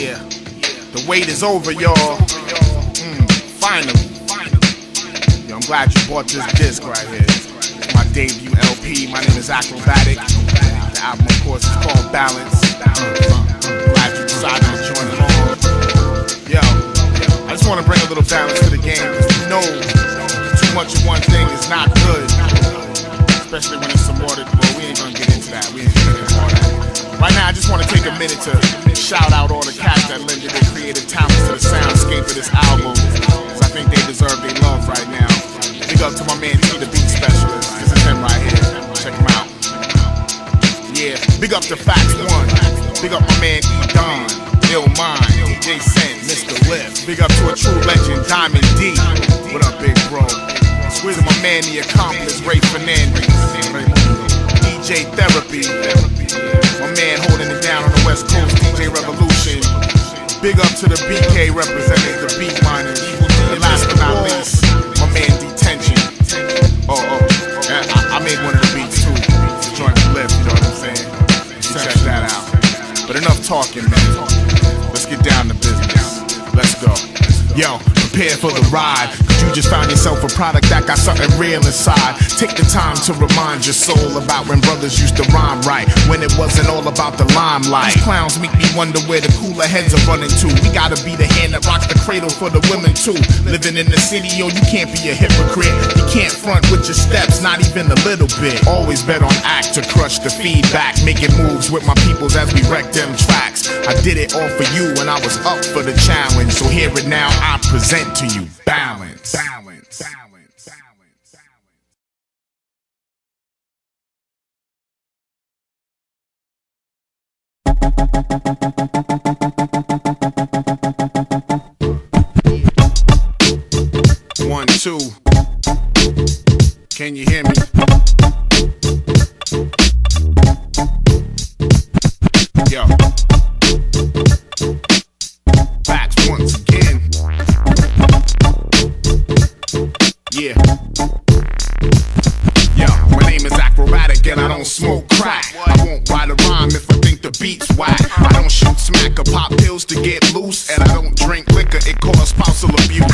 Yeah, the wait is over, y'all. Finally. Yo, I'm glad you bought this disc right here. It's my debut LP. My name is Akrobatik. The album, of course, is called Balance. Glad you decided to join along. Yo, I just want to bring a little balance to the game, because you know too much of one thing is not good. Especially when it's some more that, well, we ain't gonna get into that. We ain't gonna get into all that. Right now, I just want to take a minute to shout out all the cats that lended their creative talents to the soundscape of this album, because I think they deserve their love right now. Big up to my man T, the beat specialist. This is him right here. Check him out. Yeah, big up to Fakts One. Big up my man Edan, Ill Mind, DJ Sen, Mr. Lift. Big up to a true legend, Diamond D. What up, big bro? Squeezing my man, the accomplice, Ray Fernandez. DJ Therapy. My man holding it down on the West Coast, DJ Revolution. Big up to the BK representing the Beatminerz. And last but not least, my man Detention. I made one of the beats too. It's a joint with Lift, you know what I'm saying? So check that out. But enough talking, man. Let's get down to business. Let's go. Yo, prepare for the ride, cause you just found yourself a product that got something real inside. Take the time to remind your soul about when brothers used to rhyme right, when it wasn't all about the limelight. These clowns make me wonder where the cooler heads are running to. We gotta be the hand that rocks the cradle for the women too. Living in the city, yo, you can't be a hypocrite. You can't front with your steps, not even a little bit. Always bet on act to crush the feedback, making moves with my peoples as we wreck them tracks. I did it all for you and I was up for the challenge, so hear it now, I present to you balance. Balance. Balance. Balance. 1, 2. Can you hear me? Yo. Facts once again. Yeah. Yo, my name is Akrobatik and I don't smoke crack. I won't write a rhyme if I think the beat's whack. I don't shoot smack or pop pills to get loose, and I don't drink liquor, it causes spousal abuse.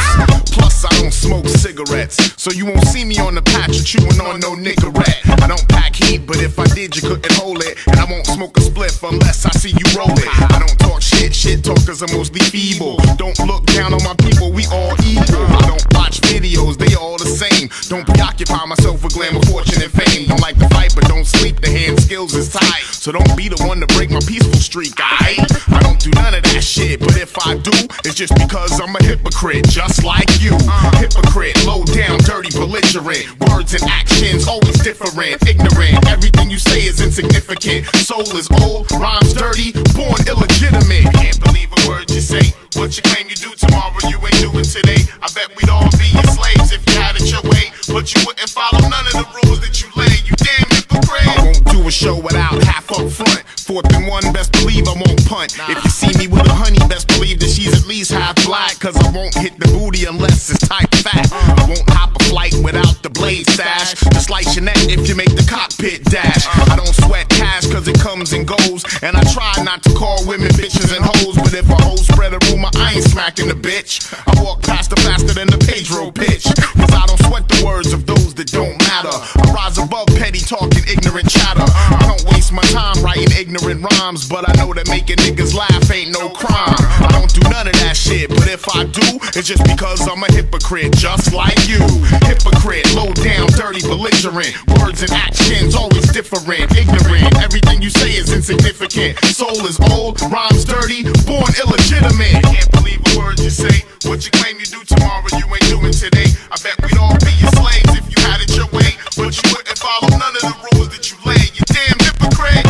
Plus I don't smoke cigarettes, so you won't see me on the patch or chewing on no Nicorette. I don't pack heat, but if I did you couldn't hold it, and I won't smoke a spliff unless I see you roll it. I don't talk shit talkers are mostly feeble. Don't look down on my people, we all equal. I don't watch videos, they all the same. Don't preoccupy myself with glamour, fortune, and fame. Don't like to fight, but don't sleep, the hand skills is tight. So don't be the one to break my peaceful streak, aight? I don't do none of that shit, but if I do, it's just because I'm a hypocrite, just like you. Hypocrite, low down, dirty, belligerent. Words and actions always different, ignorant. Everything you say is insignificant. Soul is old, rhymes dirty, born illegitimate. Can't believe a word you say. What you claim you do tomorrow, you ain't doing today. I bet we'd all be your slaves if you had it your way, but you wouldn't follow none of the rules that you lay. You damn hypocrite. I won't do a show without half up front. 4th and 1, best believe I won't punt. If you see me with a honey, best believe that she's at least half black, cause I won't hit the booty unless it's type fat. I won't hop a flight without the blade stash. Just like Jeanette if you make the cockpit dash. I don't sweat cash cause it comes and goes, and I try not to call women bitches and hoes, but if a hoe spread a rumor, I ain't smacking the bitch. I walk past her faster than the Pedro pitch, cause I don't sweat the words of those that don't matter. I rise above petty talking, ignorant chatter. I don't waste my time writing ignorant rhymes, but I know that making niggas laugh ain't no crime. I don't do none of that shit, but if I do, it's just because I'm a hypocrite, just like you. Hypocrite, low down, dirty, belligerent. Words and actions always different, ignorant. Everything you say is insignificant. Soul is old, rhymes dirty, born illegitimate. Can't believe a word you say. What you claim you do tomorrow, you ain't doing today. I bet we'd all be your slaves if you had it your way, but you wouldn't follow none of the rules that you lay. You damn hypocrite.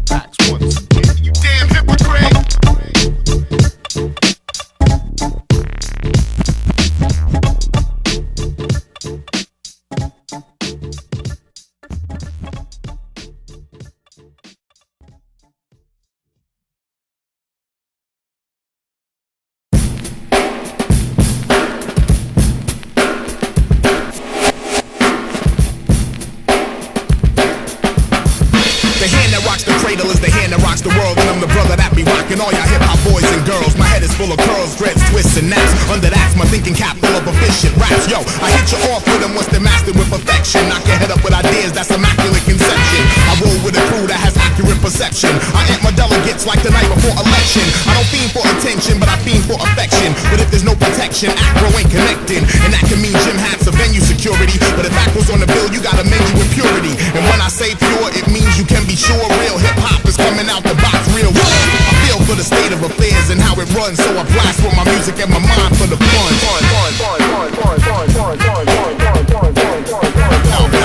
Facts once again. You damn hypocrite. The hand that rocks the cradle is the hand that rocks the world, and I'm the brother that be rocking all y'all hip-hop boys and girls. My head is full of curls, dreads, twists, and naps. Under that's my thinking cap full of efficient raps. Yo, I hit you off with them once they're mastered with perfection. Knock your head up with ideas, that's immaculate conception. I roll with a crew that has accurate perception. I amp my delegates like the night before election. I don't fiend for attention, but I fiend for affection. But if there's no protection, Acro ain't connecting. And that can mean gym hats or venue security. But if Acro's on the bill, you gotta menu with purity. And when I say pure, it means you can be sure real hip-hop is coming out the box real raw. I feel for the state of affairs and how it runs, so I blast with my music and my mind for the fun.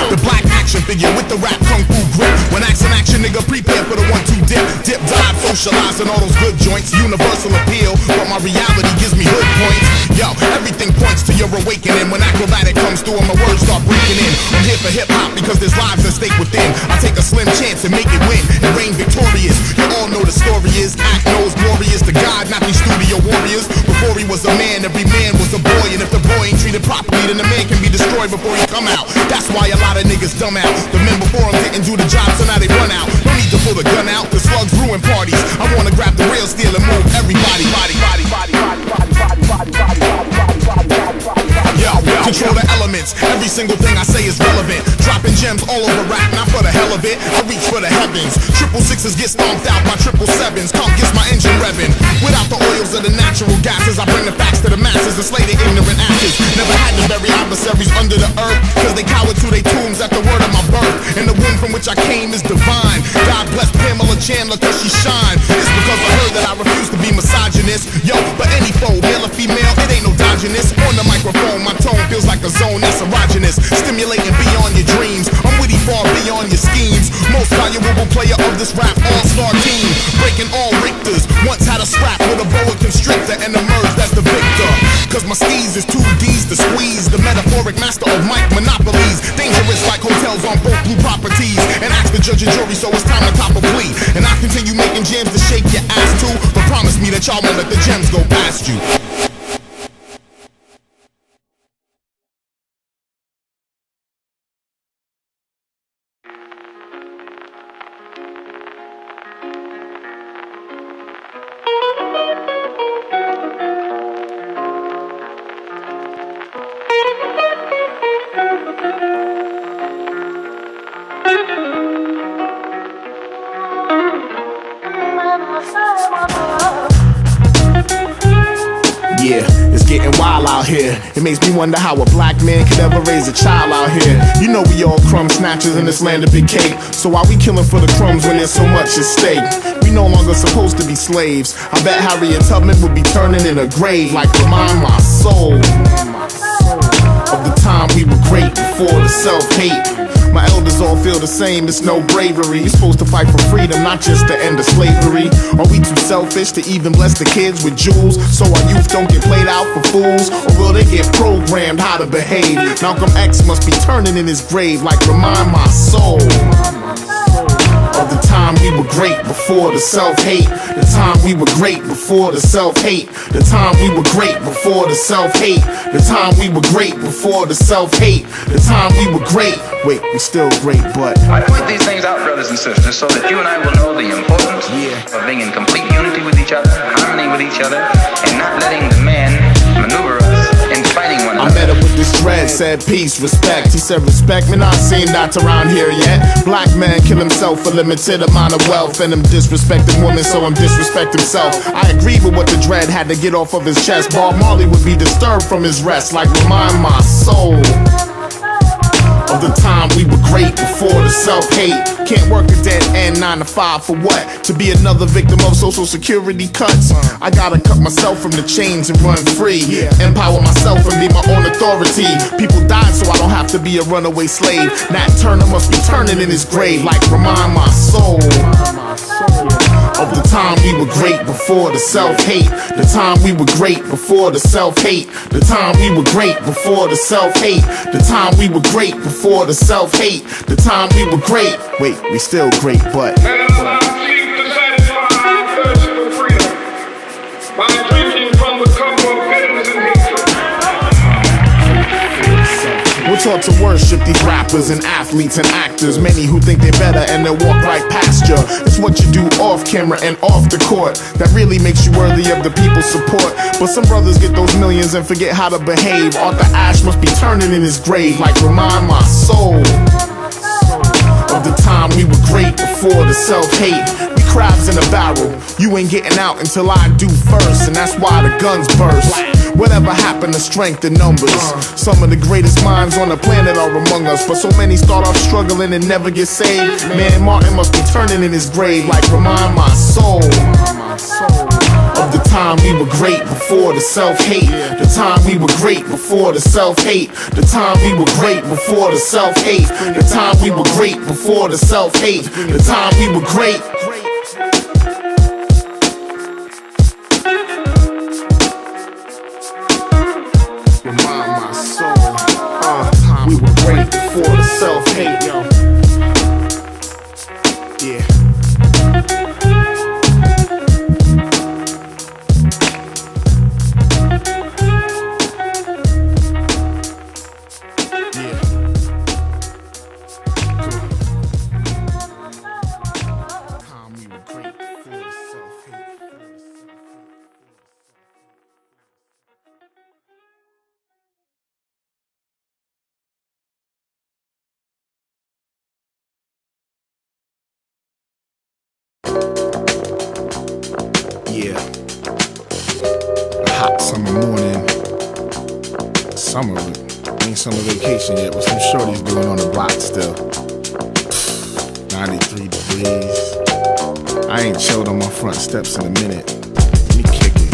The black action figure with the rap kung fu grip. When action, nigga, prepare for the 1-2 dip. Dip, dive, socializing all those good joints. Universal appeal, but my reality gives me hood points. Yo, everything points to your awakening. When Akrobatik comes through and my words start breaking in. I'm here for hip-hop because there's lives at stake within. I take a slim chance and make it win and reign victorious. You all know the story is Act knows glorious to God, not these studio warriors. Before he was a man, every man was a boy. And if the boy ain't treated properly, then the man can be destroyed before he come out. That's why a lot of niggas dumb out. The men before him didn't do the job, so now they run out. No need to pull the gun out, the slugs ruin parties. I wanna grab the real steel and move everybody. Yo, control the elements. Every single thing I say is relevant. Dropping gems all over rap, not for the hell of it. I reach for the heavens. 666s get stomped out by 777s. Conk gets my engine revving. Without the oils of the natural gases, I bring the facts to the masses and slay the ignorant asses. Never had to bury adversaries under the earth, cause they cower to their tombs at the word of my birth. And the womb from which I came is divine. God bless Pamela Chandler cause she shine. It's because I heard that I refuse to be misogynist. Yo, but any foe, male or female, it ain't no dodging this. On the microphone, my tone feels like a zone that's erogenous, stimulating beyond your dreams. I'm witty far beyond your schemes. Most valuable player of this rap all-star team, breaking all Richters. Once had a scrap with a boa constrictor and emerged as the victor. Cause my skis is 2 D's to squeeze. The metaphoric master of mic monopolies. Dangerous like hotels on both blue properties. And ask the judge and jury, so it's time to cop a plea. And I continue making jams to shake your ass too. But promise me that y'all won't let the gems go past you. Yeah, it's getting wild out here. It makes me wonder how a black man could ever raise a child out here. You know we all crumb snatchers in this land of big cake. So why we killing for the crumbs when there's so much at stake? We no longer supposed to be slaves. I bet Harriet Tubman would be turning in a grave. Like remind my soul of the time we were great before the self-hate. My elders all feel the same, it's no bravery. You're supposed to fight for freedom, not just the end of slavery. Are we too selfish to even bless the kids with jewels? So our youth don't get played out for fools? Or will they get programmed how to behave? Malcolm X must be turning in his grave. Like remind my soul of the time we were great before the self-hate. The time we were great before the self-hate. The time we were great before the self-hate. The time we were great before the self-hate. The time we were great. Wait, we still great, but I point these things out, brothers and sisters, so that you and I will know the importance of being in complete unity with each other, harmony with each other, and not letting the man maneuver us in fighting one another. I met up with this dread, said peace, respect. He said respect, man, I seen that around here yet. Black man kill himself for limited amount of wealth, and him disrespecting women, so him disrespect himself. I agree with what the dread had to get off of his chest. Bob Marley would be disturbed from his rest, like remind my soul of the time we were great before the self-hate. Can't work a dead end 9 to 5 for what? To be another victim of social security cuts? I gotta cut myself from the chains and run free. Empower myself and be my own authority. People died so I don't have to be a runaway slave. Nat Turner must be turning in his grave. Like remind my soul of the time we were great before the self-hate. The time we were great before the self-hate. The time we were great before the self-hate. The time we were great before the self-hate. The time we were great. Wait, we still great, but let us now seek to satisfy our thirst for freedom by drinking from the cup of bitterness and hatred. what taught to worship these rappers and athletes and actors. Many who think they're better and they'll walk right past you. It's what you do off camera and off the court that really makes you worthy of the people's support. But some brothers get those millions and forget how to behave. Arthur Ashe must be turning in his grave. Like remind my soul of the time we were great before the self-hate. We crabs in a barrel, you ain't getting out until I do first, and that's why the guns burst. Whatever happened to strength in numbers? Some of the greatest minds on the planet are among us, but so many start off struggling and never get saved. Man, Martin must be turning in his grave. Like remind my soul of the time we were great before the self-hate. The time we were great before the self-hate. The time we were great before the self-hate. The time we were great before the self-hate. The time we were great. Remind my soul, we were great before the self-hate, yo. Yeah. Yeah, a hot summer morning. Summer, ain't summer vacation yet, but some shorties doing on the block still. 93 degrees. I ain't chilled on my front steps in a minute. Let me kick it.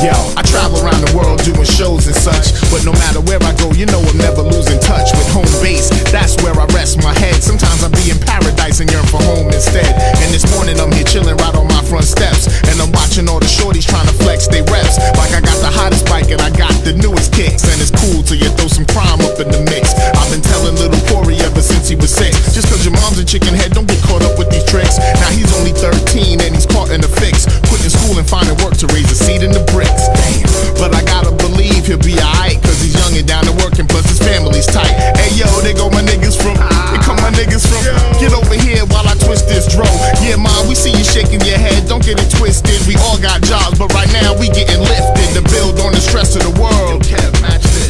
Yo, I travel around the world doing shows and such, but no matter where I go, you know I'm never losing touch with home base. That's where I rest my head. Sometimes I be in paradise and yearn for home instead. And this morning I'm here chilling right on my front steps, and I'm watching all the shorties trying to flex they reps. Like I got the hottest bike and I got the newest kicks, and it's cool till you throw some crime up in the mix. I've been telling little Corey ever since he was 6, just cause your mom's a chicken head, don't get caught up with these tricks. Now he's only 13 and he's caught in a fix, quitting school and finding work to raise a seed in the bricks. Damn, but I gotta believe he'll be alright, cause he's young and down to work and plus his family's tight. Hey yo, they go my niggas from, they come my niggas from. Get over here while I twist this dro. Yeah mom, we see you shaking your head, don't get it twisted. We all got jobs, but right now we getting lifted to build on the stress of the world.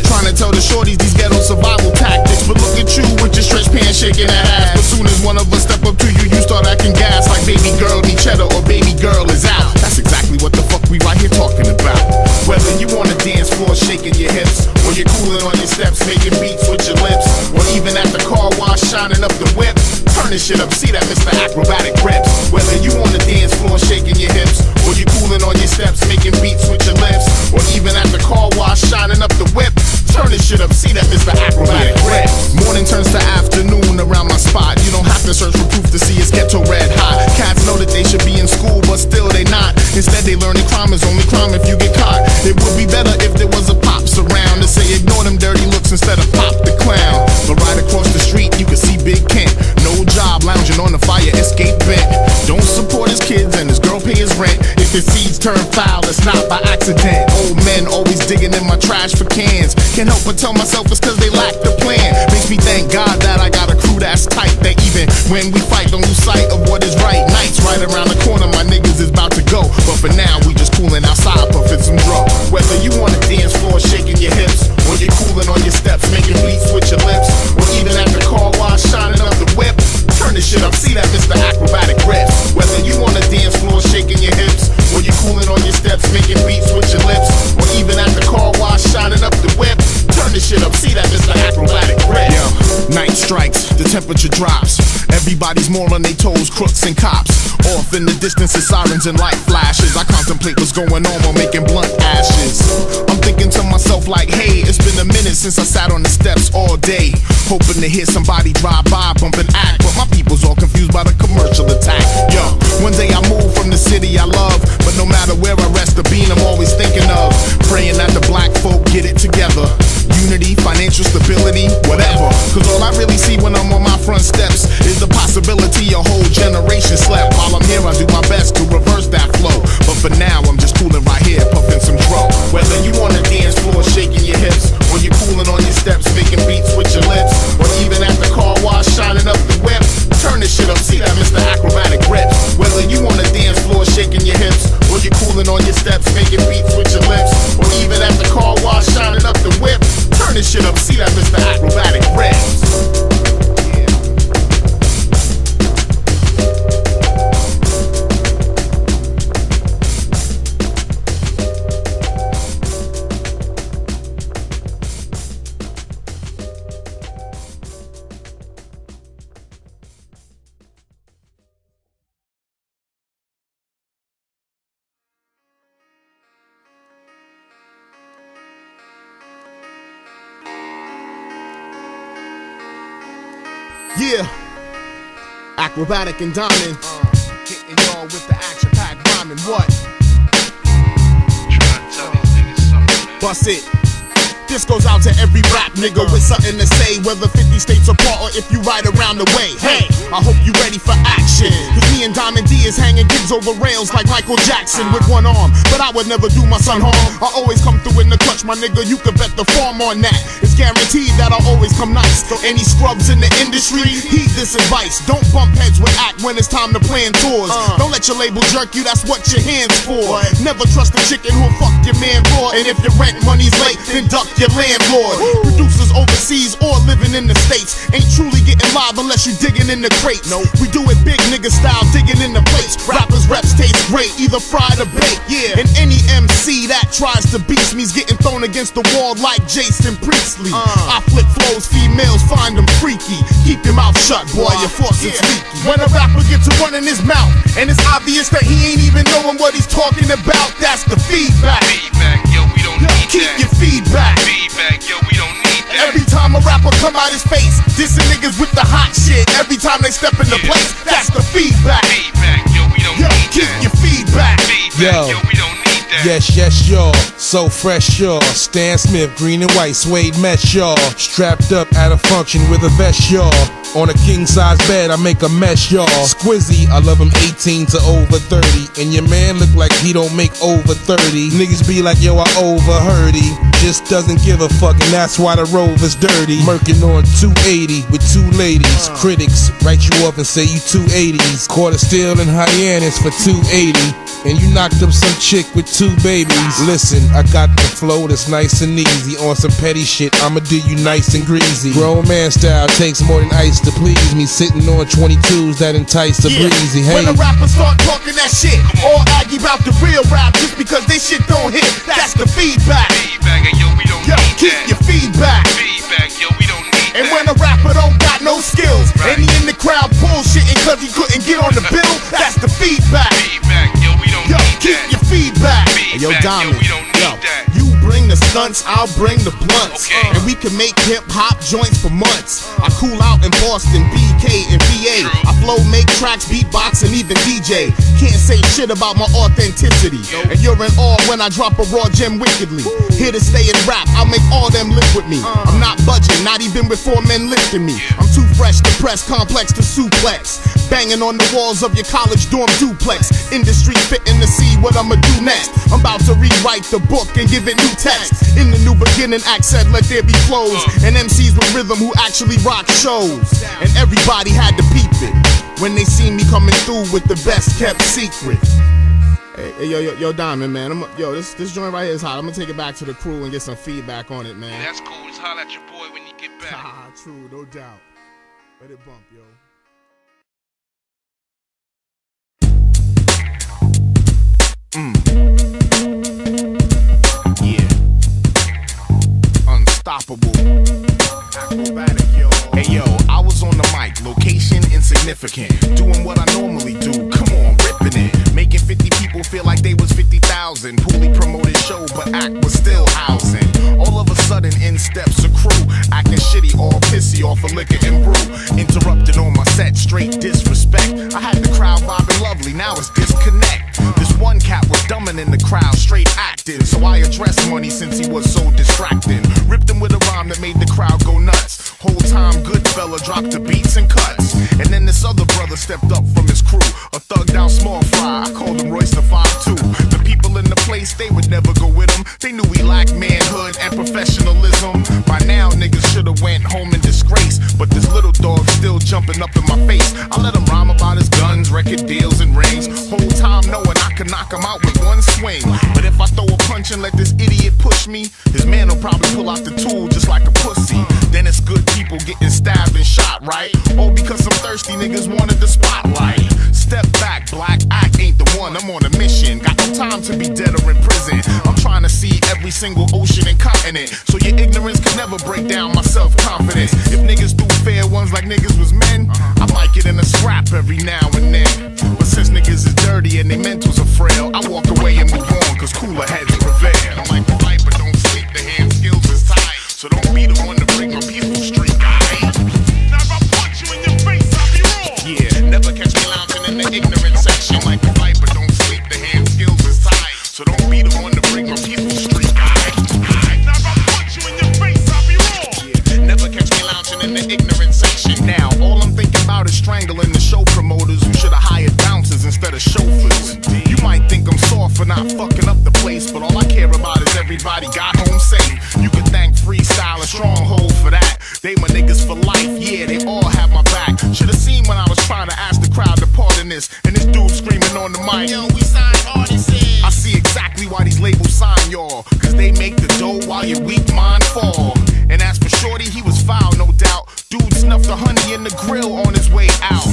Trying to tell the shorties these ghetto survival tactics, but look at you with your stretch pants shaking that ass. But soon as one of us step up to you, you start acting gas like baby girl need cheddar or baby girl is out. That's exactly what the fuck we right here talking about. Whether you on the dance floor shaking your hips, or you're cooling on your steps making beats with your lips, or even at the car wash shining up the whip, turn this shit up, see that Mr. Akrobatik reps. Whether you on the dance floor shaking your hips, or you're cooling on your steps making beats with your lips, or even at the car wash shining up the whip, turn this shit up, see that Mr. Akrobatik reps. Morning turns to afternoon around my spot. You don't have to search for proof to see it's ghetto red hot. Cats know that they should be in school, but still they not. Instead they learn that crime is only crime if you get caught. It would be better if there was a pops around to say ignore them dirty looks instead of pop the clown. But right across the street you can see Big Kent, no job, lounging on the fire escape vent. Don't support his kids and his girl pay his rent. If his seeds turn foul, it's not by accident. Old men always digging in my trash for cans. Can't help but tell myself it's cause they lack the plan. Makes me thank God that I got a crew that's tight, that even when we fight don't lose sight of what is right. Nights right around the corner, my niggas is about to go, but for now we just cooling outside puffing some dro. Whether you on the dance floor shaking your hips, or you're cooling on your steps making beats with your lips, or even at the car wash shining up the whip, turn this shit up, see that Mr. Akrobatik reps. Whether you on the dance floor shaking your hips, or you're cooling on your steps making beats with your lips, or even at the car wash shining up the whip, turn this shit up, see that Mr. Akrobatik reps. Yo, night strikes, the temperature drops, everybody's more on their toes, crooks and cops. Off in the distance is sirens and light flashes. I contemplate what's going on while making blunt ashes. I'm thinking to myself like, hey, it's been a minute since I sat on the steps all day, hoping to hear somebody drive by, bump and act, but my people's all confused by the commercial attack. Yo, one day I move from the city I love, but no matter where I rest the bean I'm always thinking of, praying that the black folk get it together. Unity, financial stability, whatever. Cause all I really see when I'm on my front steps is the possibility a whole generation slept. While I'm here I do my best to reverse that flow, but for now I'm just cooling right here, puffing some dro. Whether you on the dance floor shaking your hips, or you're cooling on your steps making beats Yeah, Akrobatik and Diamond, hitting y'all with the action-packed rhyming. What? Trying to tell these niggas something, man. Bust it. This goes out to every rap nigga with something to say, whether 50 states apart or if you ride around the way. Hey, I hope you ready for action, cause me and Diamond D is hanging kids over rails like Michael Jackson with one arm. But I would never do my son harm. I always come through in the clutch, my nigga, you could bet the farm on that. It's guaranteed that I'll always come nice. So any scrubs in the industry, heed this advice. Don't bump heads with act when it's time to plan tours. Don't let your label jerk you, that's what your hands for. Never trust a chicken who'll fuck your man raw. And if your rent money's late, then duck your landlord. Producers overseas or living in the States ain't truly getting live unless you digging in the crates. We do it big nigga style, digging in the plates. Rappers' reps taste great, either fried or baked. Yeah. And any MC that tries to beat me's getting thrown against the wall like Jason Priestley. I flip flows, females find them freaky. Keep your mouth shut, boy, your force is leaky. When a rapper gets to running his mouth and it's obvious that he ain't even knowing what he's talking about, that's the feedback. Feedback, yo, we don't need Keep that. your feedback. Feedback, yo, we don't need that. Every time a rapper come out his face, dissing niggas with the hot shit. Every time they step into place, that's the feedback. Feedback, yo, we don't need Keep that. your feedback. Feedback, yo, we don't need that. Yes, y'all. So fresh, y'all. Stan Smith, green and white, suede mesh, y'all. Strapped up at a function with a vest, y'all. On a king-size bed, I make a mess, y'all. Squizzy, I love him 18 to over 30. And your man look like he don't make over 30. Niggas be like, yo, I overheard he. Just doesn't give a fuck, and that's why the Rover's dirty. Merkin on 280 with two ladies. Critics write you up and say you 280s. Quarter steel and Hyannis for 280. And you knocked up some chick with two babies. Listen, I got the flow that's nice and easy. On some petty shit, I'ma do you nice and greasy. Grown man style takes more than ice to please me. Sitting on 22s that entice a breezy. Hey, when a rapper start talking that shit, all aggy about the real rap just because they shit don't hit, that's the feedback. Feedback, yo, we don't need Keep that. your feedback. Feedback, yo, we don't need And that. when a rapper don't got no skills, Right. and he in the crowd bullshitting cause he couldn't get on the bill, that's the feedback. Feedback, yo, we don't Yo, need keep that. your feedback. Feedback, Yo, yo, Diamond, we don't need that. you bring the stunts, I'll bring the blunts. Okay. And we can make hip-hop joints for months. I cool out in Boston, BK, and VA. True. I flow, make tracks, beatbox, and even DJ. Can't say shit about my authenticity. And you're in awe when I drop a raw gem wickedly. Here to stay and rap, I'll make all them live with me. I'm not budging, not even with 4 men lifting me. I'm too fresh to press, complex to suplex. Banging on the walls of your college dorm duplex. Industry fitting to see what I'ma do next. I'm about to rewrite the book and give it new text. In the new beginning act said let there be flows. And MCs with rhythm who actually rock shows. And everybody had to peep it when they see me coming through with the best kept secret. Hey, yo, Diamond, man. This joint right here is hot. I'm gonna take it back to the crew and get some feedback on it, man. That's cool. Just holler at your boy when you get back. Ah, true, no doubt. Let it bump, yo. Yeah. Unstoppable. Akrobatik, yo. Hey, yo, I was on the mic. Location insignificant. Doing what I normally do. Come on, ripping it. Making 50 people feel like they was 50,000. Poorly promoted show, but act was still housing. All of a sudden, in steps a crew. Acting shitty, all pissy off of liquor and brew. Interrupted on my set, straight disrespect. I had the crowd vibing lovely, now it's disconnect. This one cat was dumbing in the crowd, straight acting. So I addressed money since he was so distracting. Ripped him with a rhyme that made the crowd go nuts. Whole time, good fella dropped the beats and cuts. And then this other brother stepped up from his crew. A thugged out small fry, I called him Royce the 5'2". The people in the place, they would never go with him. They knew he lacked manhood and professionalism. By now, niggas should've went home in disgrace. But this little dog still jumping up in my face. I let him rhyme about his guns, record deals, and rings. Whole time knowing I could knock him out with one swing. But if I throw a punch and let this idiot push me, his man will probably pull out the tool just like a pussy. Then it's good people getting stabbed and shot, right? All because some thirsty niggas wanted the spotlight. Step back, black act ain't the one. I'm on a mission. Got no time to be dead or in prison. I'm trying to see every single ocean and continent. So your ignorance can never break down my self-confidence. If niggas do fair ones like niggas was men, I might get in a scrap every now and then. But since niggas is dirty and they mentals are frail, I walk away and move on, cause cooler heads prevail. I'm like the fight, but don't sleep, the hand skills is tight. So don't be the one to break my peaceful streak, alright? Now if I punch you in your the ignorant section. Now, all I'm thinking about is strangling the show promoters who should have hired bouncers instead of chauffeurs. You might think I'm soft for not fucking up the place, but all I care about is everybody got home safe. You can thank Freestyle and Stronghold for that. They my niggas for life, yeah, they all have my back. Should've seen when I was trying to ask the crowd to pardon this, and this dude screaming on the mic, yo, we signed artists in. I see exactly why these labels sign y'all, cause they make the dough while your weak mind fall. And as for Shorty, he was foul, no doubt. Dude snuffed the honey in the grill on his way out.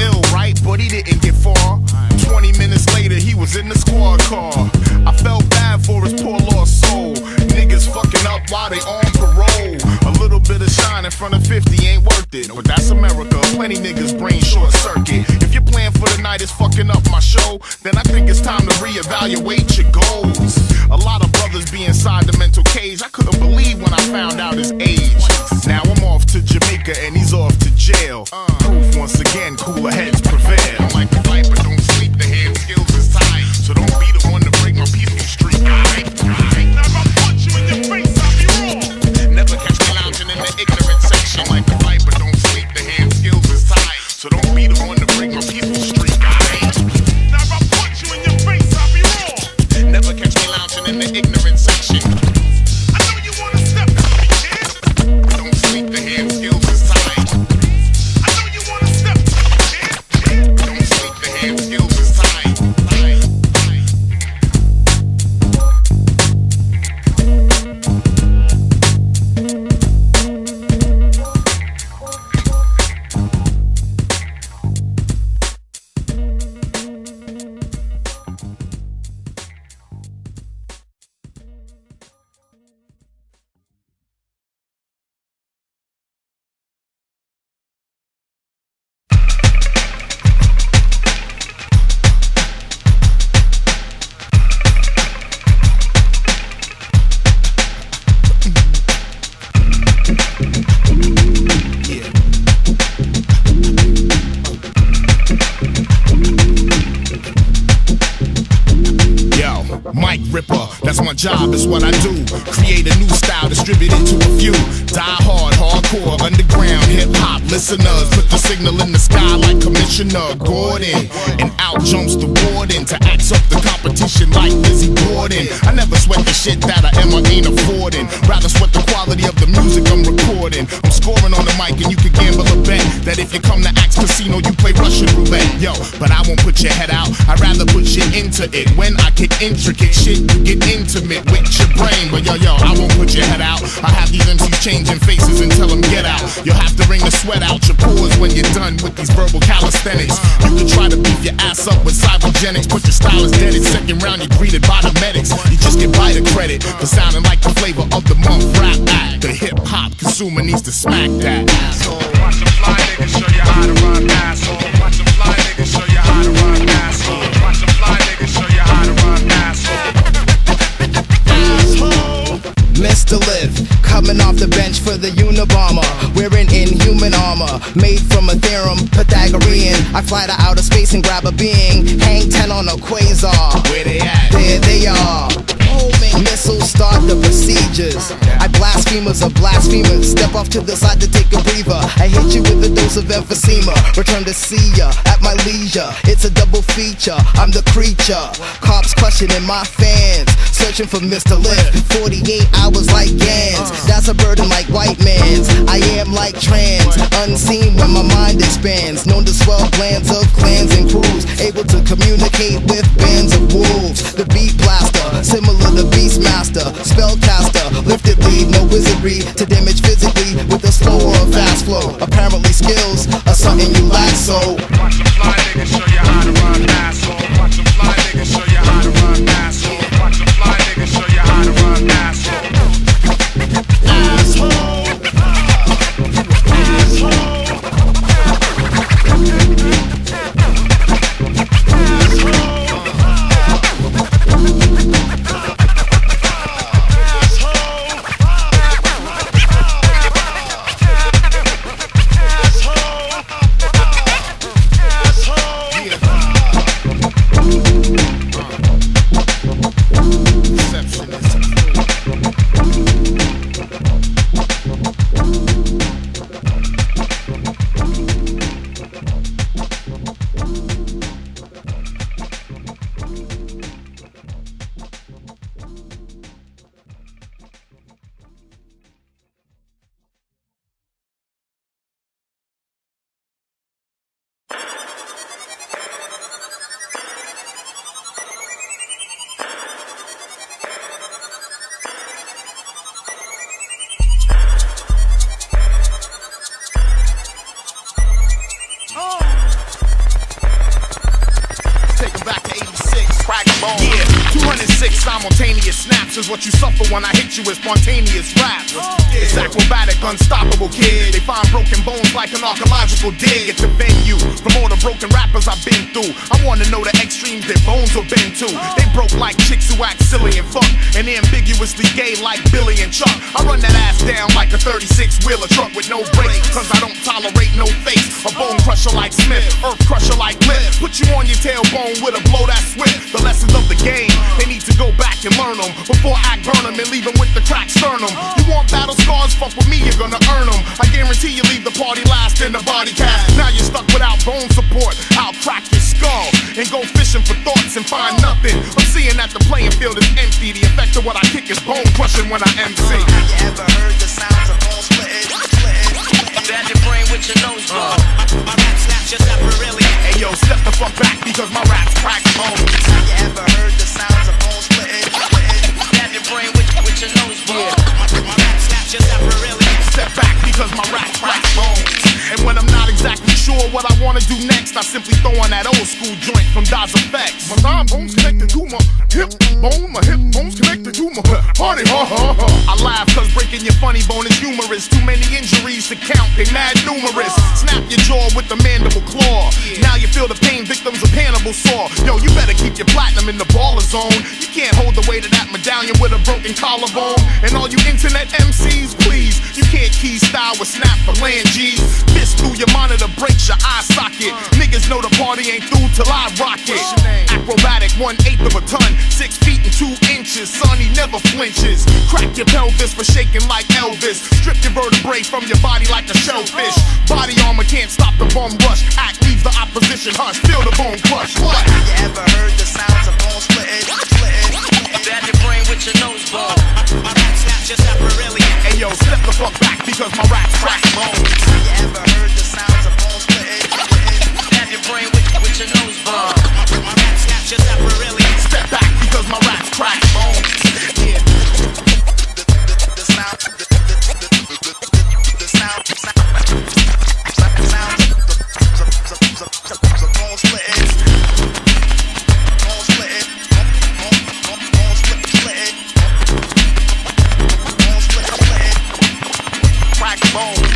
Ill, right? But he didn't get far. 20 minutes later, he was in the squad car. I felt bad for his poor lost soul. Niggas fucking up while they on parole. A little bit of shine in front of 50 ain't worth it, but that's America. Plenty niggas brain short circuit. If your plan for the night is fucking up my show, then I think it's time to reevaluate your goals. A lot of brothers be inside the mental cage. I couldn't believe when I found out his age. Now I'm off to Jamaica and he's off to jail. Proof once again, cooler heads prevail. I'm like the fight, but don't sleep. The hand skills is tight, so don't be the one to break my people's streak. Now if I punch you in your face, I'll be wrong. Never catch me lounging in the ignorant section. I'm like the fight, but don't sleep. The hand skills is tight, so don't be the one to break my people's streak. Now if I punch you in your face, I'll be wrong. Never catch me lounging in the ignorant section. I know you wanna step to me, kid. Don't sleep. The hand skills is tight. I know you wanna step to me, kid. Don't sleep. The hand skills is tight. That's my job, it's what I do. Create a new style, distribute it to a few. Die hard, hardcore, underground, hip-hop listeners. Put the signal in the sky like Commissioner Gordon. And out jumps the warden to axe up the competition like Lizzie Borden. I never sweat the shit that I am or ain't affording. Rather sweat the quality of the music I'm recording. I'm scoring on the mic and you can gamble a bet that if you come to Axe Casino, you play Russian roulette. Yo, but I won't put your head out, I'd rather put you into it. When I kick intricate shit, you get intimate with your brain. But yo, I won't put your head out. I have these MCs changing faces and tell them get out. You'll have to wring the sweat out your pores when you're done with these verbal calisthenics. You can try to beef your ass up with cybogenics, but your style is dead. It's second round, you're greeted by the medics. You just get by the credit for sounding like the flavor of the month rap act. The hip-hop consumer needs to smack that. Asshole. Watch some fly niggas show you how to run, asshole. Watch some fly niggas show you how to run, asshole. Watch some fly niggas show you how to run, asshole. Mr. Liv, coming off the bench for the Unabomber, wearing inhuman armor, made from a theorem, Pythagorean. I fly to outer space and grab a being, hang 10 on a quasar. Where they at? There they are. Missiles start the procedures. I blasphemers of blasphemers. Step off to the side to take a breather. I hit you with a dose of emphysema. Return to see ya at my leisure. It's a double feature. I'm the creature. Cops questioning my fans, searching for Mr. Lift. 48 hours like Gans. That's a burden like white man's. I am like trans, unseen when my mind expands. Known to swell glands of clans and crews, able to communicate with bands of wolves. The beat blaster, similar to Beastmaster, spellcaster, lifted lead, no wizardry to damage physically with a slow or a fast flow. Apparently skills are something you lack, so watch some fly niggas show you how to run, asshole. Watch some fly niggas show you how to run, asshole. Watch some fly niggas show you how to run, asshole. Asshole. Yeah, 206 simultaneous snaps is what you suffer when I hit you with spontaneous raps. It's acrobatic, unstoppable, kid. They find broken bones like an archaeological dig at the venue. From all the broken rappers I've been through, I wanna know the extremes their bones have been to. They broke like chicks who act silly and fuck, and ambiguously gay like Billy and Chuck. I run that ass down like a 36-wheeler truck with no brakes, cause I don't tolerate no face. A bone crusher like Smith, earth crusher like Lip. Put you on your tailbone with a blow that swift. The lessons of the game, they need to go back and learn them before I burn them and leave them with the cracked sternum. You want battle scars? Fuck with me, you're gonna earn them. I guarantee you leave the party last in the body cast. Now you're stuck without bone support. I'll crack your skull and go fishing for thoughts and find nothing. I'm seeing that the playing field is empty. The effect of what I kick is bone crushing when I MC. Have you ever heard the sounds of bone splitting? Bend your brain with your nose blow. My rap snaps just separately. Hey yo, step the fuck back because my raps crack bones. Have you ever heard the sounds of bone splitting? Bend your brain with your nose blow. My rap snaps just separately. Step back because my raps crack bones. And when I'm not exactly sure what I wanna do next, I simply throw on that old school joint from Daz Effects. My thigh bones connected to my hip bone, my hip bones connected to my party, ha ha ha. I laugh cause breaking your funny bone is humorous. Too many injuries to count, they mad numerous. Snap your jaw with the mandible claw. Now you feel the pain, victims of Hannibal saw. Yo, you better keep your platinum in the baller zone. You can't hold the weight of that medallion with a broken collarbone. And all you internet MCs, please, you can't key style with snap for land G's. Fist through your monitor, breaks your eye socket. Niggas know the party ain't through till I rock it. Acrobatic, 1/8 of a ton, 6 feet and 2 inches. Son, he never flinches. Crack your pelvis for shaking like Elvis. Strip your vertebrae from your body like a shellfish. Body armor can't stop the bum rush. Act leaves the opposition hush. Feel the bone crush. What? Have you ever heard the sounds of bone splitting? Bend your brain with your nose blow. My rap snaps just separately. Hey yo, step the fuck back because my raps crack bones. Have you ever heard the sounds of bone splitting? Bend your brain with your nose blow. My rap snaps just separately. Step back because my raps crack bones. Yeah. The sound of bone splitting. Bone splitting. Bone splitting. Bone splitting. Crack bones.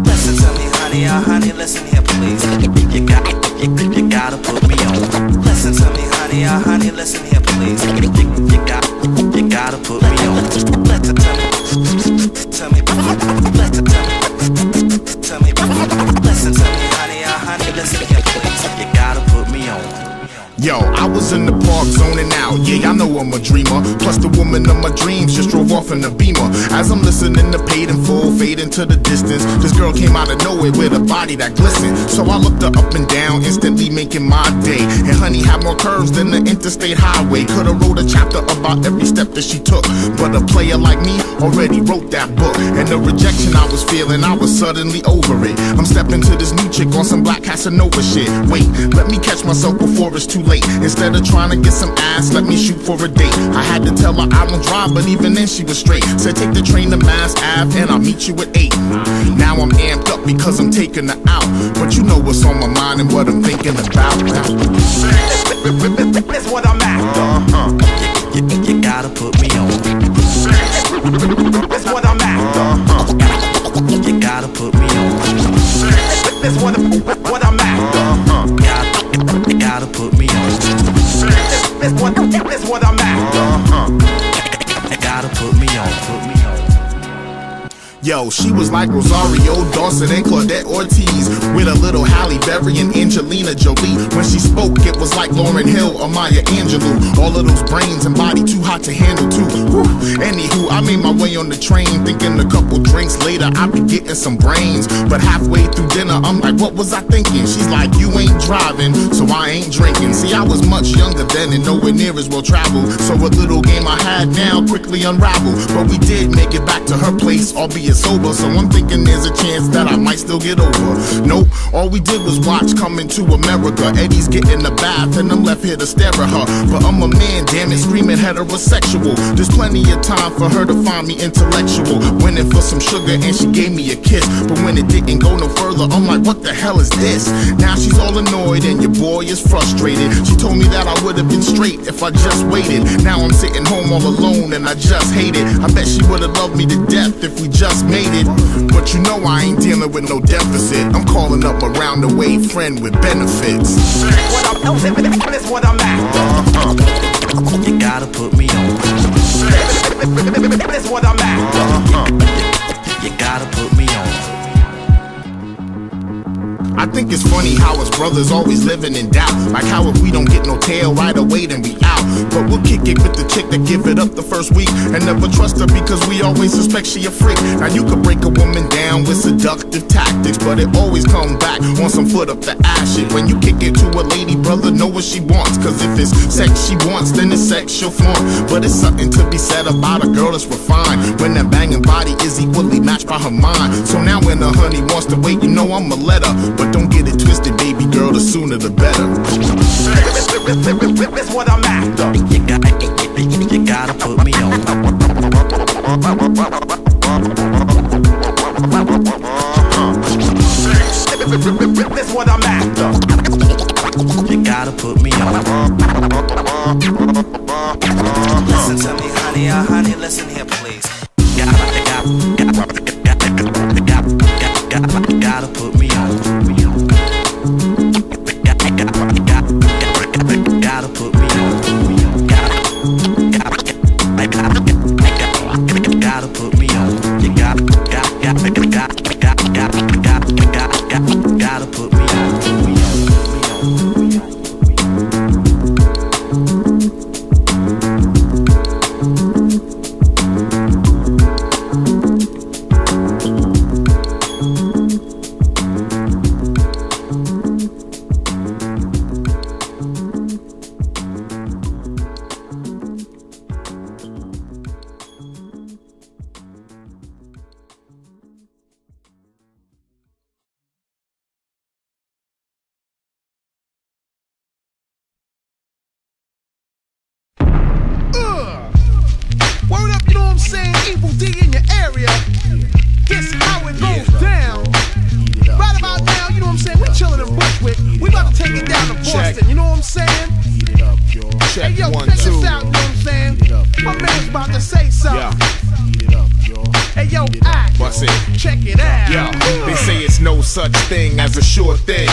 Listen to me, honey, honey, listen here, please. You gotta put me on. Listen to me, honey, listen here, please. You gotta put me on. Listen to me, listen to me, listen to me, honey, listen here, please. You gotta put me on. Yo, I was in the park zoning out, yeah, I know I'm a dreamer. Plus the woman of my dreams just drove off in a Beamer. As I'm listening to Paid in Full fade into the distance, this girl came out of nowhere with a body that glistened. So I looked her up and down, instantly making my day. And honey had more curves than the interstate highway. Could've wrote a chapter about every step that she took, but a player like me already wrote that book. And the rejection I was feeling, I was suddenly over it. I'm stepping to this new chick on some Black Casanova shit. Wait, let me catch myself before it's too late. Instead of trying to get some ass, let me shoot for a date. I had to tell her I don't drive, but even then she was straight. Said take the train to Mass Ave and I'll meet you at 8. Now I'm amped up because I'm taking her out, but you know what's on my mind and what I'm thinking about. That's what I'm after. You gotta put me on. That's what I'm after. You gotta put me on. That's what I'm after. You gotta put me on. That's what I'm after. You gotta put me on. Yo, she was like Rosario Dawson and Claudette Ortiz with a little Halle Berry and Angelina Jolie. When she spoke, it was like Lauryn Hill or Maya Angelou. All of those brains and body too hot to handle too. Whew. Anywho, I made my way on the train, thinking a couple drinks later I'd be getting some brains. But halfway through dinner, I'm like, what was I thinking? She's like, you ain't driving, so I ain't drinking. See, I was much younger then and nowhere near as well traveled, so a little game I had now quickly unraveled. But we did make it back to her place, albeit sober, so I'm thinking there's a chance that I might still get over. Nope, all we did was watch Coming to America. Eddie's getting the bath and I'm left here to stare at her. But I'm a man, damn it, screaming heterosexual. There's plenty of time for her to find me intellectual. Went in for some sugar and she gave me a kiss, but when it didn't go no further, I'm like, what the hell is this? Now she's all annoyed and your boy is frustrated. She told me that I would have been straight if I just waited. Now I'm sitting home all alone and I just hate it. I bet she would have loved me to death if we just made it. But you know I ain't dealing with no deficit. I'm calling up a round the way friend with benefits. That's what I'm after. You gotta put me on. That's what I'm after. You gotta put me on. I think it's funny how us brothers always living in doubt. Like how if we don't get no tail right away then we out. But we'll kick it with the chick that give it up the first week and never trust her because we always suspect she a freak. Now you could break a woman down with seductive tactics, but it always comes back on some foot up the ass shit. When you kick it to a lady, brother, know what she wants, cause if it's sex she wants, then it's sex she'll flaunt. But it's something to be said about a girl that's refined when that banging body is equally matched by her mind. So now when the honey wants to wait, you know I'ma let her. But don't get it twisted, baby girl, the sooner the better. That's what I'm after. You gotta put me on. That's what I'm after. You gotta put me on. Listen to me, honey, listen here, please. Gotta put me on. Gotta put me on. Gotta put me on. You gotta put me on. Word up, you know what I'm saying? Evil D in your area. This how it goes down. Right about now, you know what I'm saying? We chillin' in Bushwick. We about to take it down to Boston, you know what I'm saying? Hey yo, check this out, you know what I'm saying? My man's about to say something. Hey yo, act. Check it out. Yo, they say it's no such thing as a sure thing,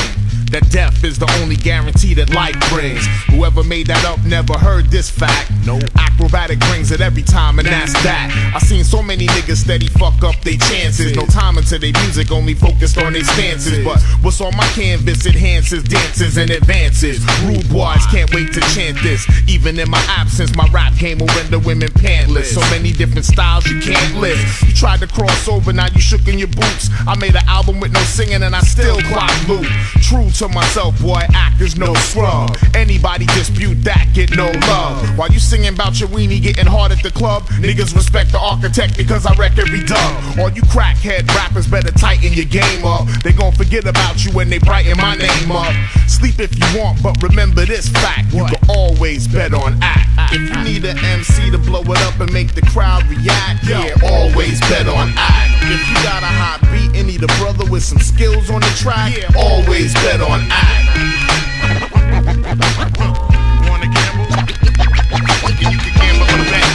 that death is the only guarantee that life brings. Whoever made that up never heard this fact. No, Akrobatik brings it every time, and that's that. I seen so many niggas steady fuck up they chances. No time into their music, only focused on their stances. But what's on my canvas enhances dances and advances. Rude boys can't wait to chant this. Even in my absence, my rap game will render women pantless. So many different styles you can't list. You tried to cross over, now you shook in your boots. I made an album with no singing and I still clock loop. True to myself, boy, act is no scrub. Anybody dispute that, get no love. While you singing about your weenie getting hard at the club, niggas respect the architect because I wreck every dub. All you crackhead rappers better tighten your game up. They gon' forget about you when they brighten my name up. Sleep if you want, but remember this fact, you can always bet on act. If you need an MC to blow it up and make the crowd react, yeah, always bet on act. If you got a hot beat and need a brother with some skills on the track, yeah, always bet on act. Wanna gamble? You can gamble on that.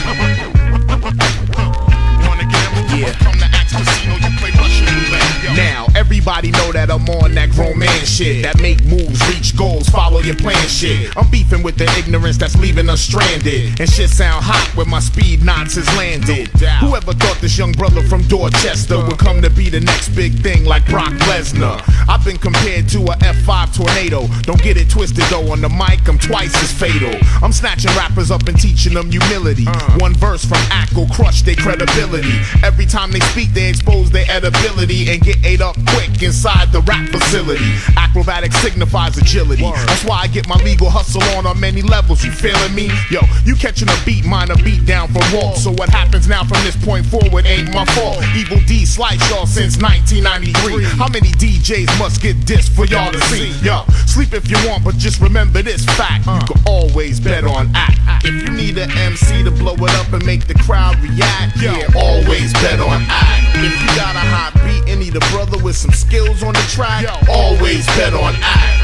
Wanna gamble? Yeah. Come to Axe Casino, you play Russian roulette. Now, everybody know that I'm on that grown man shit, that make moves, reach goals, follow your plan shit. I'm beefing with the ignorance that's leaving us stranded, and shit sound hot when my speed knots has landed. Whoever thought this young brother from Dorchester would come to be the next big thing like Brock Lesnar? I've been compared to a F5 tornado. Don't get it twisted though, on the mic I'm twice as fatal. I'm snatching rappers up and teaching them humility. One verse from Ak will crush their credibility. Every time they speak they expose their edibility and get ate up quick inside the rap facility. Acrobatic signifies agility. That's why I get my legal hustle on many levels, you feeling me? Yo, you catching a beat, mine a beat down for walk. So what happens now from this point forward ain't my fault. Evil D slice y'all since 1993. How many DJs must get dissed for y'all to see? Yo, sleep if you want, but just remember this fact. You can always bet on Ak. If you need an MC to blow it up and make the crowd react, yeah, always bet on Ak. If you got a hot beat and need a brother with some skills on the track, always bet on Ak.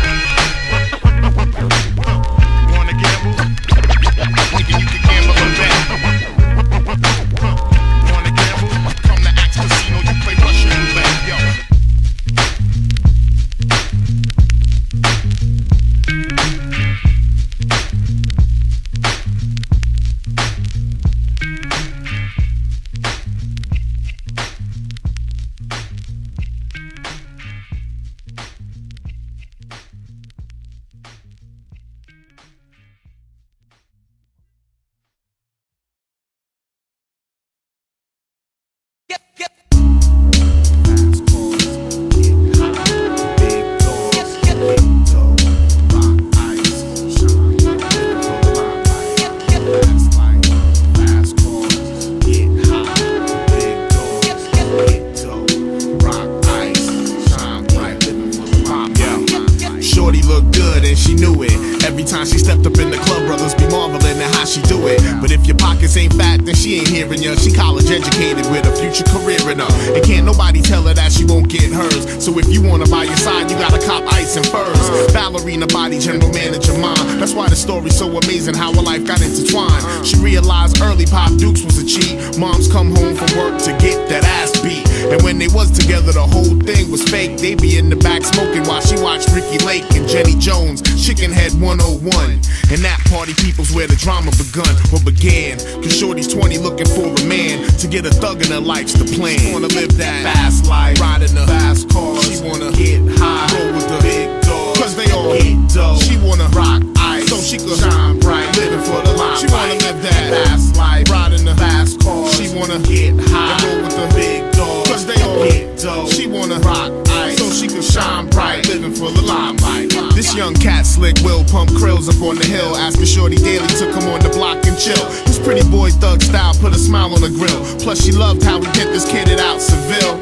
Wanna gamble? Thinking you can gamble on that? Wanna gamble? Come to Axe Casino, you play Russian roulette, yo. So if you wanna buy your side, you gotta cop ice and furs. Ballerina body, general manager mind. That's why the story's so amazing, how her life got intertwined. She realized early Pop Dukes was a cheat. Moms come home from work to get that ass beat. And when they was together, the whole thing was fake. They be in the back smoking while she watched Ricky Lake and Jenny Jones, Chicken Head 101. And that party people's where the drama began. Cause Shorty's 20 looking for a man to get a thug in her life's the plan. She wanna live that fast life, ride in the fast cars. She wanna get high, roll with the big dogs. Cause they all get dough. She wanna rock ice, so she could shine bright, living for the limelight. She wanna live that fast life, ride in the fast cars. She wanna get high, and roll with the big dogs. Cause they all get dough. She wanna rock ice, so she could shine bright, living for the limelight. This young cat slick will pump krills up on the hill, asking Shorty daily to come on the block and chill. His pretty boy thug style put a smile on the grill. Plus she loved how he pimped this kid it out Seville.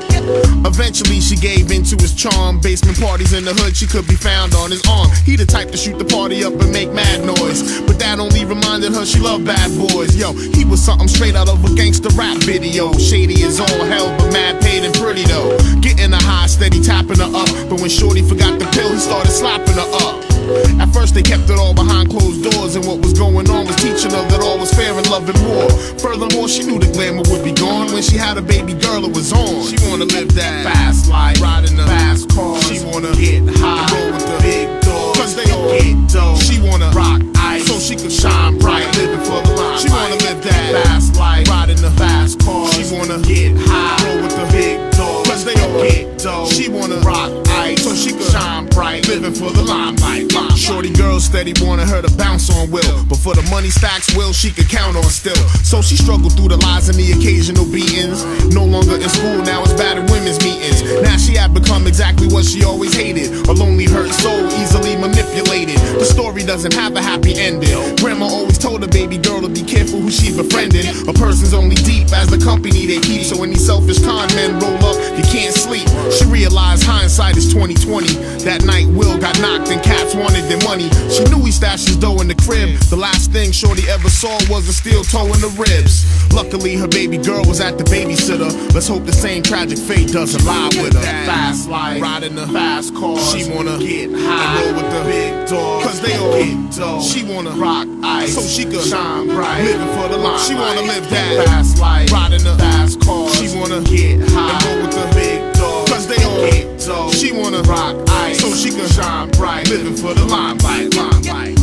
Eventually she gave into his charm. Basement parties in the hood, she could be found on his arm. He the type to shoot the party up and make mad noise, but that only reminded her she loved bad boys. Yo, he was something straight out of a gangster rap video. Shady as all hell, but mad paid and pretty though. Getting a high, steady tapping her up, but when Shorty forgot the pill, he started slapping her up. At first they kept it all behind closed doors, and what was going on was teaching her that all was fair and love and war. Furthermore, she knew the glamour would be gone when she had a baby girl, it was on. She wanna live that fast life, ride in the fast cars. She wanna get high, roll with the big dogs. Cause they all get dough. She wanna rock ice, so she could shine bright, living for the limelight. She wanna live that fast life, ride in the fast cars. She wanna get high, roll with the big dogs. Cause they all get dough. She wanna rock ice, so she could shine bright, living for the limelight. Shorty girl steady wanted her to bounce on Will, but for the money stacks Will she could count on still. So she struggled through the lies and the occasional beatings. No longer in school, now it's bad at women's meetings. Now she had become exactly what she always hated, a lonely hurt soul, easily manipulated. The story doesn't have a happy ending. Grandma always told her baby girl to be careful who she befriending. A person's only deep as the company they keep, so when these selfish con men roll up, you can't sleep. She realized hindsight is 20/20. That night Will got knocked and cats wanted their money. She knew he stashed his dough in the crib. The last thing Shorty ever saw was a steel toe in the ribs. Luckily her baby girl was at the babysitter. Let's hope the same tragic fate doesn't lie with her. Fast life, riding the fast cars. She wanna get high and roll with the big dogs. Cause they all get dough. She wanna rock ice, so she could shine bright, living for the limelight. She wanna live that fast life, riding the fast cars. She wanna get high and roll with the big dogs. Cause they all get years old. She wanna rock ice so she can shine bright, living for the limelight, limelight.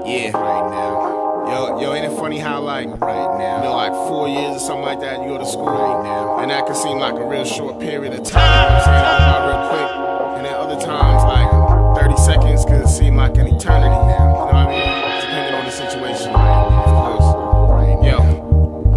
Yeah, right now. Yo, ain't it funny how like right now, you know, like 4 years or something like that, you go to school right now, and that can seem like a real short period of time. I'm saying about real quick, and then other times like 30 seconds could seem like an eternity now. You know what I mean? Depending on the situation. Yo,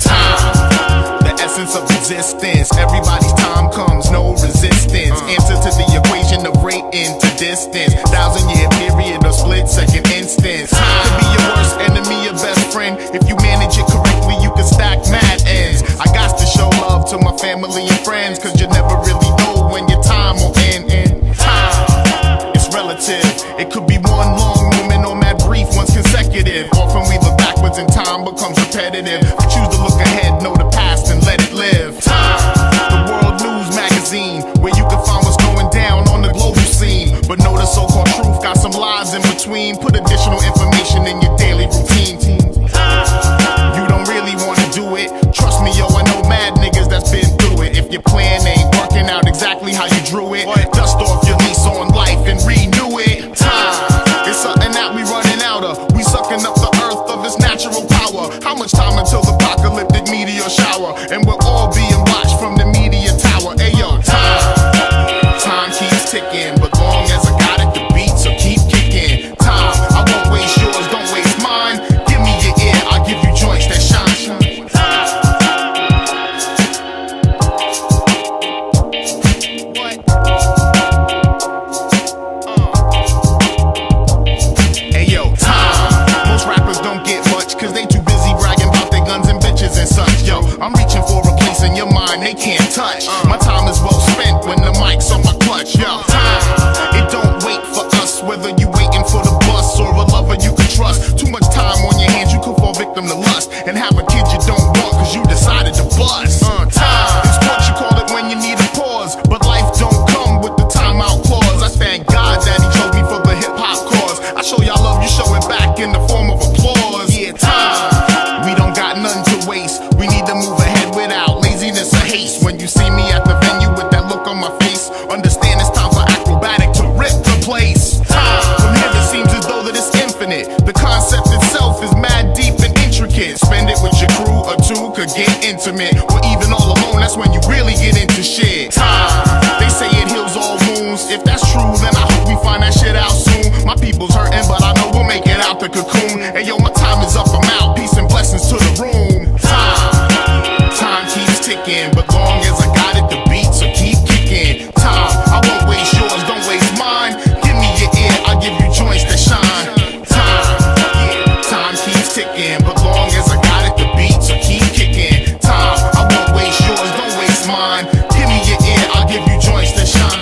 time, the essence of existence. Everybody's time comes, no resistance. Answer to the equation of rate into distance. 1,000-year period or split-second instance. Time could be your worst enemy, your best friend. If you manage it correctly, you can stack mad ends. I got to show love to my family and friends, cause you never really know when your time will end. Time, it's relative. It could be one long moment or mad brief, once consecutive. Often we look backwards and time becomes repetitive. I choose to look ahead, know the past and let it live. Time, the World News magazine, where you can find what's going down on the global scene. But know the so-called truth got some lies in between. Put additional information in your daily routine. You don't really wanna do it. Trust me, yo, I know mad niggas that's been through it. If your plan ain't working out exactly how you drew it, dust off your lease on life and renew it. Time, it's something that we running out of. We sucking up the earth of its natural power. How much time until the apocalyptic meteor shower? And we're all being watched from the media tower. Ayo, time keeps ticking, but long as I got it, the beat, so keep kicking. Time, I won't waste yours, don't waste mine. Give me your ear, I'll give you joints that shine. Ayo, time, most rappers don't get much, cause they too busy bragging about their guns and bitches and such. Yo, I'm reaching for a place in your mind they can't touch. My time is well spent when the mic's on my clutch. Yo, time, it don't wait for us, whether you waiting for the bus or a lover you can trust. Too much time on your hands, you could fall victim to lust and have a kid you don't want cause you decided to bust. Time, it's what you call it when you need a pause, but life don't come with the timeout clause. I thank God that he chose me for the hip-hop cause. I show y'all love, you show it back in the form of applause. Yeah, time, we don't got nothing to waste. We need to move ahead without laziness or haste. When you see me at the venue with that look on my face, understand it's time for Akrobatik to rip the place. Time, from here it seems as though that it's infinite. The concept itself is mad deep and intricate. Spend it with your crew or two, could get intimate. Or even all alone, that's when you really get into shit. Time, they say it heals all wounds. If that's true, then I hope we find that shit out soon. My people's hurting, but I know we'll make it out the cocoon. And yo, my time is up, I'm out. Peace and blessings to the room. Time keeps ticking, but long as I got it, the beat, so keep kicking. Time, I won't waste yours, don't waste mine. Give me your ear, I'll give you joints that shine. Time keeps ticking, but long as I got it, the beat, so keep kicking. Time, I won't waste yours, don't waste mine. Give me your ear, I'll give you joints that shine.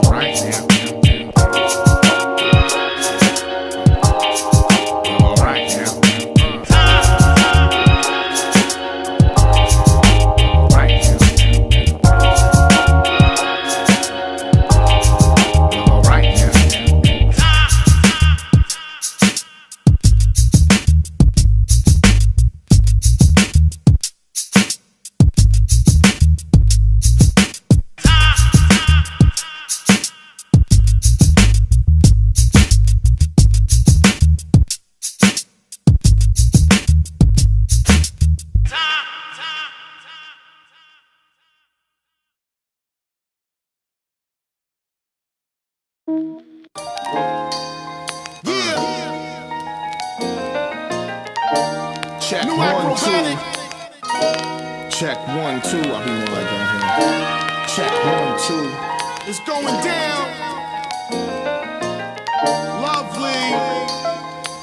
Right now. All right now. Check, New 1, 2. Akrobatik. Check 1, 2. I'll be more like that here. Check 1, 2. It's going down. Lovely.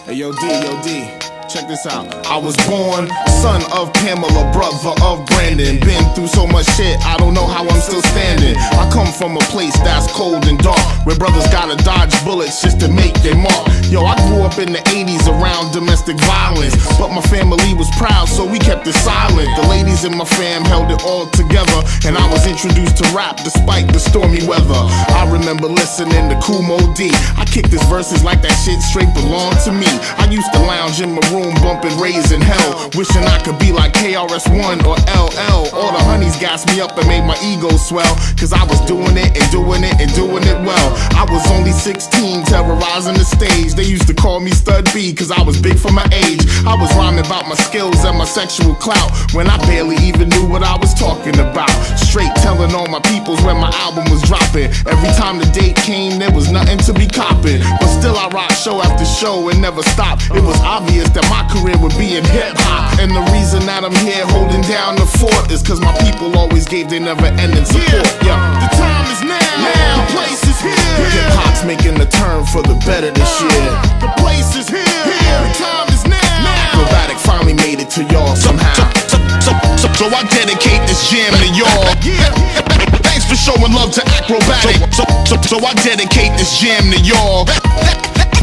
Hey, yo, D. Check this out. I was born son of Pamela, brother of Brandon. Been through so much shit, I don't know how I'm still standing. I come from a place that's cold and dark, where brothers gotta dodge bullets just to make their mark. Yo, I grew up in the 80s around domestic violence, but my family was proud, so we kept it silent. The ladies in my fam held it all together, and I was introduced to rap despite the stormy weather. I remember listening to Kumo D. I kicked his verses like that shit straight belonged to me. I used to lounge in my room bumping Raising Hell, wishing I could be like KRS-One or LL. All the honeys gassed me up and made my ego swell, cause I was doing it and doing it and doing it well. I was only 16, terrorizing the stage. They used to call me Stud B, cause I was big for my age. I was rhyming about my skills and my sexual clout, when I barely even knew what I was talking about. Straight telling all my peoples when my album was dropping. Every time the date came, there was nothing to be copping, but still I rocked show after show and never stopped. It was obvious that my career would be in hip-hop, and the reason that I'm here holding down the fort is cause my people always gave their never-ending support. Yeah, the time is now. The place is here. Hip-hop's making the turn for the better this year. The place is here. The time is now. Akrobatik finally made it to y'all somehow. So I dedicate this jam to y'all. Thanks for showing love to Akrobatik. So I dedicate this jam to y'all.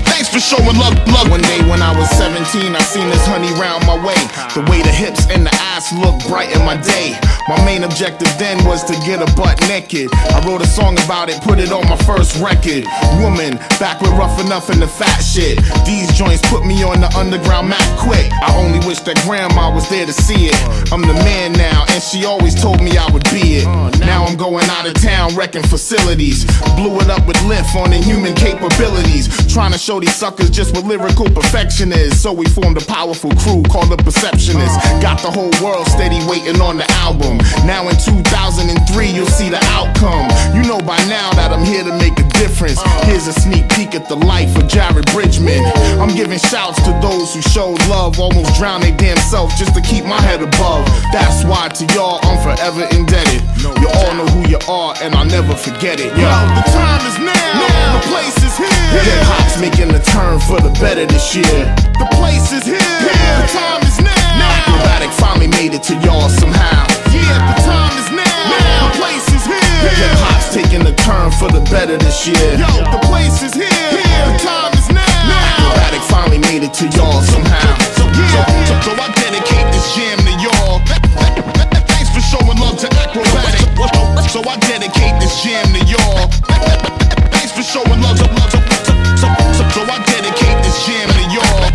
Thanks for showing love. One day when I was 17, I seen this honey round my way. The way the hips and the ass looked brighten my day. My main objective then was to get a butt naked. I wrote a song about it, put it on my first record. Woman, back with Rough Enough and the fat shit. These joints put me on the underground map quick. I only wish that grandma was there to see it. I'm the man now, and she always told me I would be it. Now I'm going out of town wrecking facilities. Blew it up with lift on inhuman capabilities. Trying to show these suckers just what lyrical perfection is. So we formed a powerful crew called the Perceptionists. Got the whole world steady waiting on the album. Now in 2003 you'll see the outcome. You know by now that I'm here to make a difference. Here's a sneak peek at the life of Jared Bridgman. I'm giving shouts to those who showed love, almost drowned their damn self just to keep my head above. That's why to y'all I'm forever indebted. You all know who you are and I'll never forget it. Yo, the time is now. The place is here. Hip-hop's making the turn for the better this year. The place is here. The time is now. Akrobatik finally made it to y'all somehow. Yeah, the time is now. The place is here. Hip-hop's taking a turn for the better this year. Yo, the place is here. The time is now. Akrobatik finally made it to y'all somehow. So I dedicate this jam to y'all. Thanks for showing love to Akrobatik. So I dedicate this jam to y'all. Thanks for showing love to So I dedicate this jam to y'all.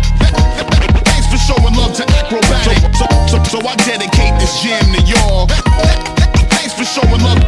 Thanks for showing love to Akrobatik. So I dedicate this jam to y'all. Thanks for showing love.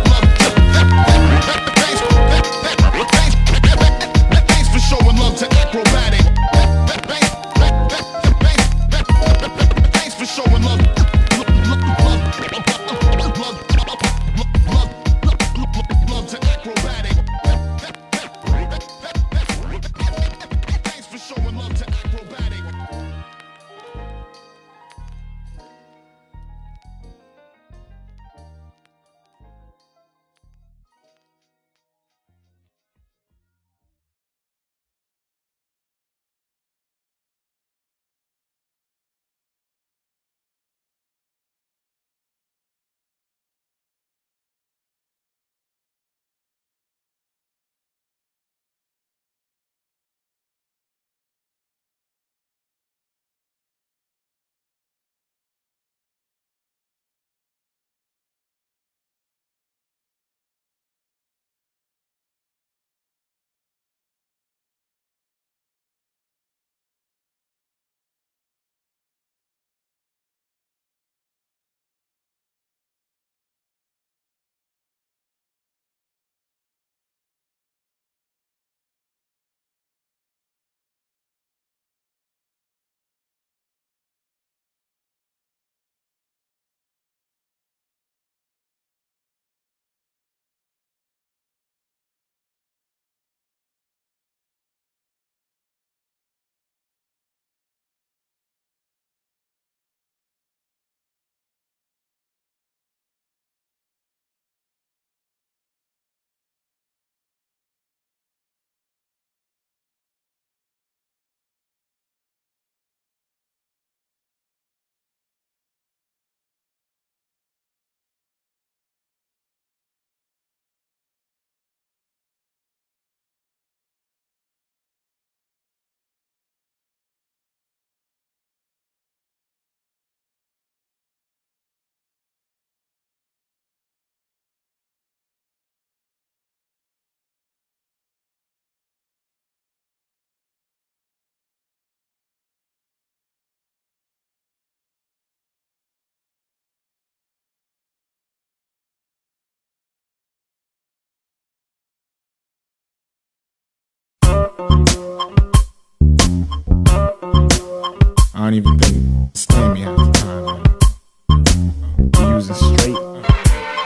don't even understand me half the time, man. We're using straight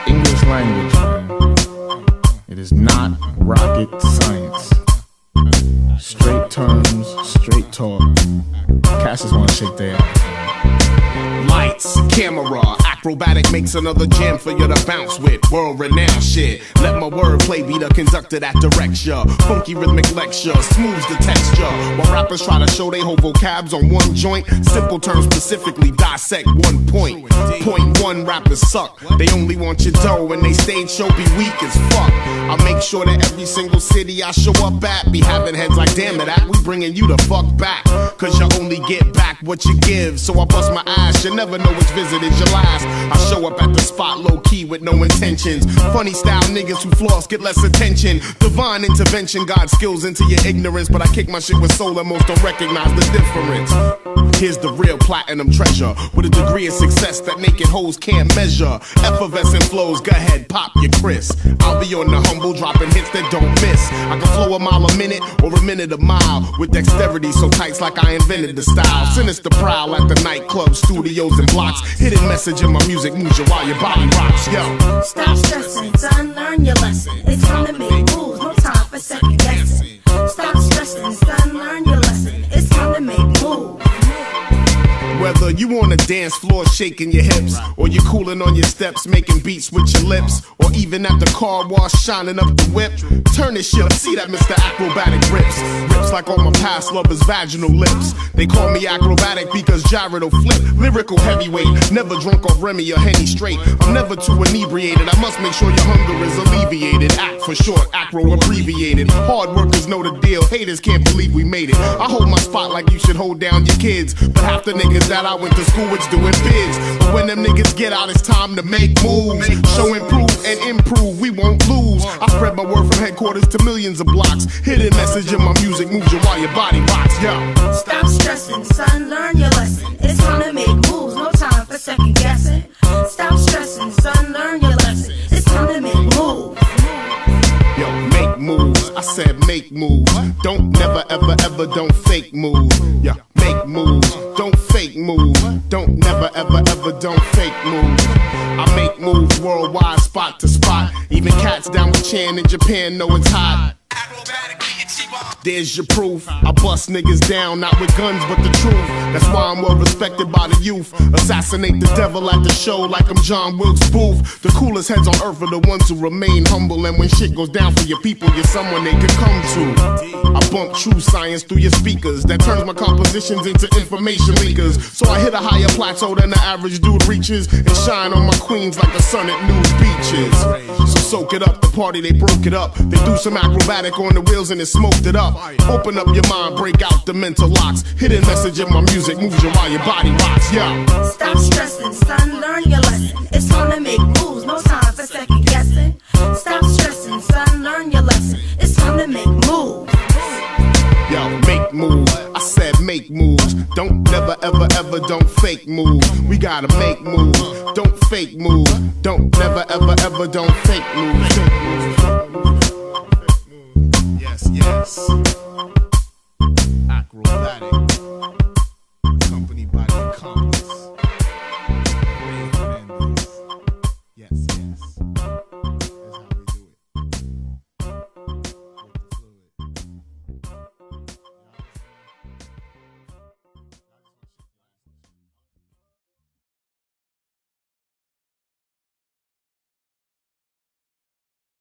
English language, man. It is not rocket science. Straight terms, straight talk. Cats just wanna shake their ass. Lights, camera, acrobatic makes another jam for you to bounce with. World renowned shit. Let my wordplay be the conductor that directs ya. Funky rhythmic lecture, smooths the texture. While rappers try to show they whole vocabs on one joint, simple terms specifically dissect one point. Point one, rappers suck. They only want your dough and they stage show be weak as fuck. I make sure that every single city I show up at be having heads like damn it, we bringing you the fuck back. Cause you only get back what you give. So I bust my ass, you never know which visit is your last. I show up at the spot low key with no intentions. Funny style niggas who floss get less attention. Divine intervention, God skills into your ignorance. But I kick my shit with soul and most don't recognize the difference. Here's the real platinum treasure, with a degree of success that naked hoes can't measure. Effervescent flows, go ahead, pop your Chris. I'll be on the humble, dropping hits that don't miss. I can flow a mile a minute or a minute a mile, with dexterity so tight like I invented the style. Sinister prowl at the nightclubs, studios and blocks. Hidden message in my music moves you while your body rocks. Yo, stop stressing, son, learn your lesson. It's time to make moves, no time for second guessing. Stop stressing, son, learn your lesson. It's time to make moves. Whether you on the dance floor shaking your hips, or you cooling on your steps making beats with your lips, or even at the car wash shining up the whip, turn this shit up, see that Mr. Acrobatic rips. Rips like all my past lovers' vaginal lips. They call me acrobatic because gyro flip. Lyrical heavyweight, never drunk off Remy or Henny straight. I'm never too inebriated, I must make sure your hunger is alleviated. Act for short, acro abbreviated. Hard workers know the deal, haters can't believe we made it. I hold my spot like you should hold down your kids, but half the niggas that I went to school with doing bids. But when them niggas get out, it's time to make moves. Show improve and improve, we won't lose. I spread my word from headquarters to millions of blocks. Hidden message in my music moves you while your body rocks. Yo, stop stressing, son, learn your lesson. It's time to make moves, no time for second guessing. Stop stressing, son, learn your lesson. It's time to make moves. Yo, make moves, I said make moves. Don't never ever ever don't fake move. Yeah, make moves, don't fake move. Don't never ever ever don't fake move. I make moves worldwide, spot to spot. Even cats down with Chan in Japan know it's hot. There's your proof. I bust niggas down, not with guns, but the truth. That's why I'm well respected by the youth. Assassinate the devil at the show like I'm John Wilkes Booth. The coolest heads on earth are the ones who remain humble. And when shit goes down for your people, you're someone they could come to. I bump true science through your speakers. That turns my compositions into information leakers. So I hit a higher plateau than the average dude reaches, and shine on my queens like the sun at nude beaches. So soak it up, the party they broke it up. They threw some acrobatic on the wheels and it smoked it up. Open up your mind, break out the mental locks. Hidden message in my music moves you while your body rocks. Yo, stop stressing, son, learn your lesson. It's time to make moves, no time for second guessing. Stop stressing, son, learn your lesson. It's time to make moves. Yo, make moves, I said make moves. Don't never ever ever don't fake move. We gotta make moves, don't fake move. Don't never ever ever don't fake moves.